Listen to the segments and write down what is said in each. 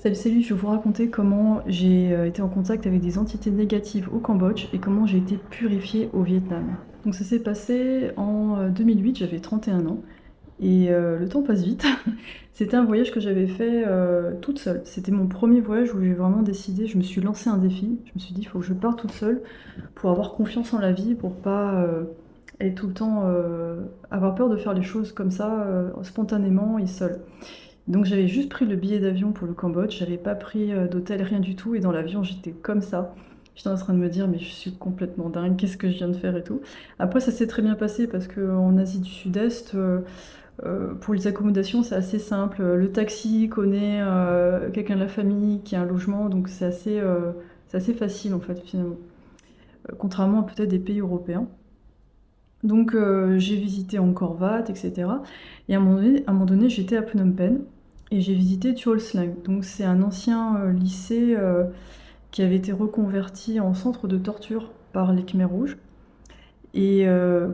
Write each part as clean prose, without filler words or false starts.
Salut, je vais vous raconter comment j'ai été en contact avec des entités négatives au Cambodge et comment j'ai été purifiée au Vietnam. Donc ça s'est passé en 2008, j'avais 31 ans et le temps passe vite. C'était un voyage que j'avais fait toute seule. C'était mon premier voyage où j'ai vraiment décidé, je me suis lancé un défi. Je me suis dit, il faut que je parte toute seule pour avoir confiance en la vie, pour pas être tout le temps avoir peur de faire les choses comme ça spontanément et seule. Donc j'avais juste pris le billet d'avion pour le Cambodge, j'avais pas pris d'hôtel, rien du tout, et dans l'avion j'étais comme ça. J'étais en train de me dire mais je suis complètement dingue, qu'est-ce que je viens de faire et tout. Après ça s'est très bien passé parce qu'en Asie du Sud-Est, pour les accommodations c'est assez simple. Le taxi connaît quelqu'un de la famille qui a un logement, donc c'est assez facile en fait finalement. Contrairement à peut-être des pays européens. Donc j'ai visité Angkor Wat, etc. Et à un moment donné, j'étais à Phnom Penh et j'ai visité Tuol Sleng. Donc c'est un ancien lycée qui avait été reconverti en centre de torture par les Khmers rouges. Et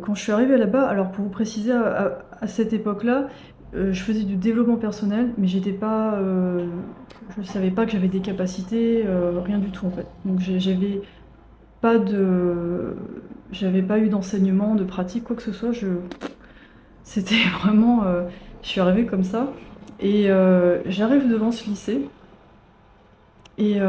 quand je suis arrivée là-bas, alors pour vous préciser, à cette époque-là, je faisais du développement personnel, mais je ne savais pas que j'avais des capacités, rien du tout en fait. Donc pas de, j'avais pas eu d'enseignement, de pratique, quoi que ce soit. C'était vraiment, je suis arrivée comme ça et j'arrive devant ce lycée et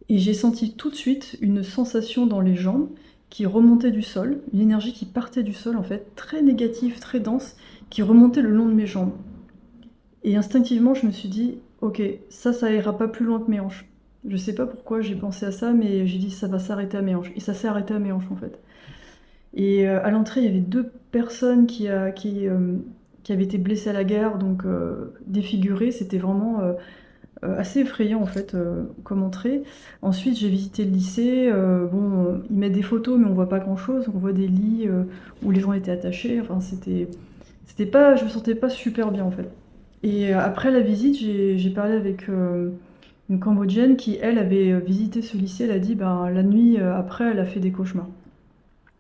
j'ai senti tout de suite une sensation dans les jambes qui remontait du sol, une énergie qui partait du sol en fait, très négative, très dense, qui remontait le long de mes jambes. Et instinctivement, je me suis dit: «OK, ça ira pas plus loin que mes hanches». Je sais pas pourquoi j'ai pensé à ça, mais j'ai dit: «Ça va s'arrêter à mes hanches» et ça s'est arrêté à mes hanches en fait. Et à l'entrée, il y avait deux personnes qui avaient été blessées à la guerre, donc défigurées. C'était vraiment assez effrayant en fait comme entrée. Ensuite, j'ai visité le lycée. Bon, ils mettent des photos, mais on voit pas grand-chose. On voit des lits où les gens étaient attachés. Enfin, c'était pas, je me sentais pas super bien en fait. Et après la visite, j'ai parlé avec une Cambodgienne qui, elle, avait visité ce lycée. Elle a dit, ben, la nuit après, elle a fait des cauchemars.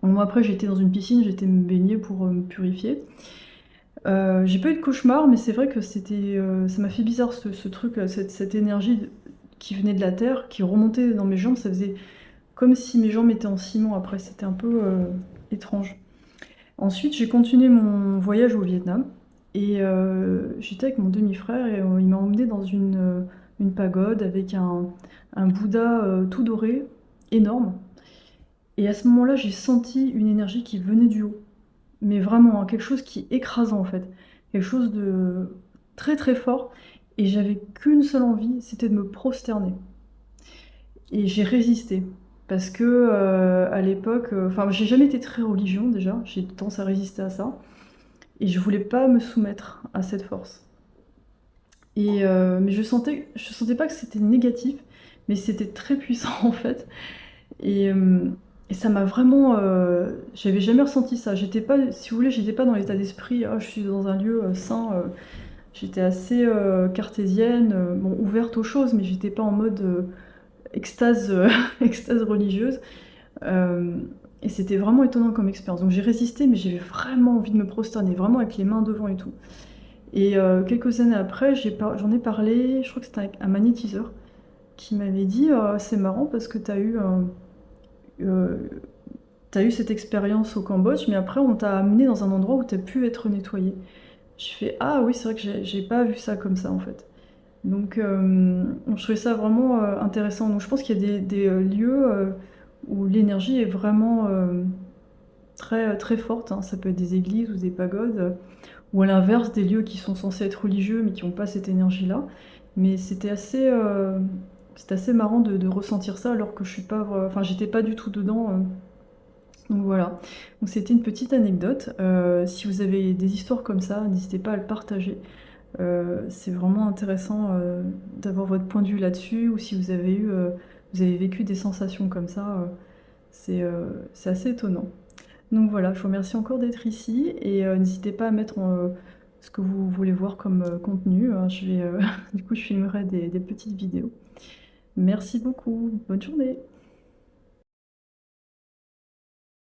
Donc moi après j'étais dans une piscine, j'étais me baigner pour me purifier. J'ai pas eu de cauchemar, mais c'est vrai que ça m'a fait bizarre ce truc, cette énergie qui venait de la terre, qui remontait dans mes jambes, ça faisait comme si mes jambes étaient en ciment après, c'était un peu étrange. Ensuite j'ai continué mon voyage au Vietnam et j'étais avec mon demi-frère et il m'a emmené dans une pagode avec un Bouddha tout doré, énorme. Et à ce moment-là, j'ai senti une énergie qui venait du haut. Mais vraiment, hein, quelque chose qui est écrasant en fait. Quelque chose de très très fort. Et j'avais qu'une seule envie, c'était de me prosterner. Et j'ai résisté. Parce que à l'époque, enfin, j'ai jamais été très religion déjà, j'ai tendance à résister à ça. Et je voulais pas me soumettre à cette force. Et mais je sentais pas que c'était négatif, mais c'était très puissant en fait. Et, et ça m'a vraiment. J'avais jamais ressenti ça. J'étais pas, si vous voulez, j'étais pas dans l'état d'esprit, ah, je suis dans un lieu sain. J'étais assez cartésienne, bon, ouverte aux choses, mais j'étais pas en mode extase, extase religieuse. Euh, et c'était vraiment étonnant comme expérience. Donc j'ai résisté, mais j'avais vraiment envie de me prosterner, vraiment avec les mains devant et tout. Et quelques années après, j'en ai parlé, je crois que c'était avec un magnétiseur, qui m'avait dit c'est marrant parce que euh, t'as eu cette expérience au Cambodge, mais après on t'a amené dans un endroit où t'as pu être nettoyé. J'ai fait ah oui, c'est vrai que j'ai pas vu ça comme ça en fait. Donc je trouvais ça vraiment intéressant. Donc je pense qu'il y a des lieux où l'énergie est vraiment très, très forte, hein. Ça peut être des églises ou des pagodes, ou à l'inverse des lieux qui sont censés être religieux mais qui n'ont pas cette énergie-là. Mais c'était assez marrant de ressentir ça alors que je suis pas, enfin j'étais pas du tout dedans. Donc voilà, donc c'était une petite anecdote. Si vous avez des histoires comme ça, n'hésitez pas à le partager. C'est vraiment intéressant d'avoir votre point de vue là-dessus, ou si vous avez vécu des sensations comme ça, c'est assez étonnant. Donc voilà, je vous remercie encore d'être ici et n'hésitez pas à mettre ce que vous voulez voir comme contenu, hein. Du coup, je filmerai des petites vidéos. Merci beaucoup, bonne journée.